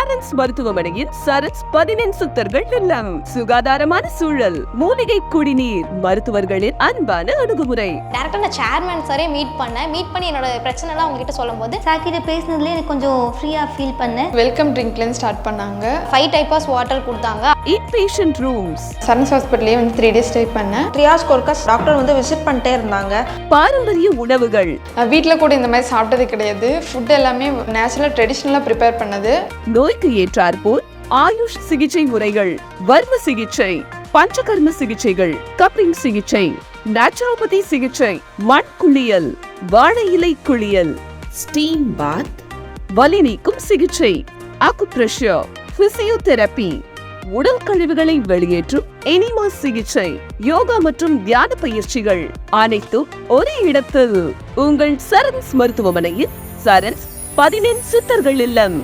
சரண்ஸ் மருத்துவமனையில் சரண்ஸ் 14 சித்தர்கள் இல்லம். சுகாதாரமான சூழல், மூலிகை குடிநீர், மருத்துவர்களின் அன்பான அணுகுமுறை. டேரக்டா நான் சேர்மன் சாரே மீட் பண்ணி என்னோட பிரச்சனை எல்லாம் அவங்க கிட்ட சொல்லும்போது சார் கிட்ட பேசினதுல எனக்கு கொஞ்சம் ஃப்ரீயா ஃபீல் பண்ணேன். வெல்கம் ட்ரிங்க்ல ஸ்டார்ட் பண்ணாங்க. 5 டைப்ஸ் வாட்டர் கொடுத்தாங்க. Inpatient rooms. சரண்ஸ் ஹாஸ்பிட்டல்லே 3 days ஸ்டே பண்ணேன். ட்ரியாஸ் கோர்க்கஸ் டாக்டர் விசிட் பண்ணிட்டே இருந்தாங்க. பாரம்பரிய உணவுகள். வீட்டில் கூட இந்த மாதிரி சாப்பிட்டது கிடையாது. ஃபுட் எல்லாமே நேச்சுரலா ட்ரெடிஷ்னலா ப்ரிப்பேர் பண்ணது. நோய்க்கு ஏற்றாற்போல் ஆயுஷ் சிகிச்சை முறைகள், வர்ம சிகிச்சை, பஞ்சகர்ம சிகிச்சைகள், கப்பிங் சிகிச்சை, நேச்சுரோபதி சிகிச்சை, மண் குளியல், வாழை இலை குளியல், ஸ்டீம் பாத், வலி நீக்கும் சிகிச்சை, அக்குப்ரெஷர், பிசியோதெரபி, உடல் கழிவுகளை வெளியேற்றும் எனிமா சிகிச்சை, யோகா மற்றும் தியான பயிற்சிகள் அனைத்தும் ஒரே இடத்தில். உங்கள் சரண்ஸ் மருத்துவமனையில் சரண்ஸ் 14 சித்தர்கள் இல்லம்.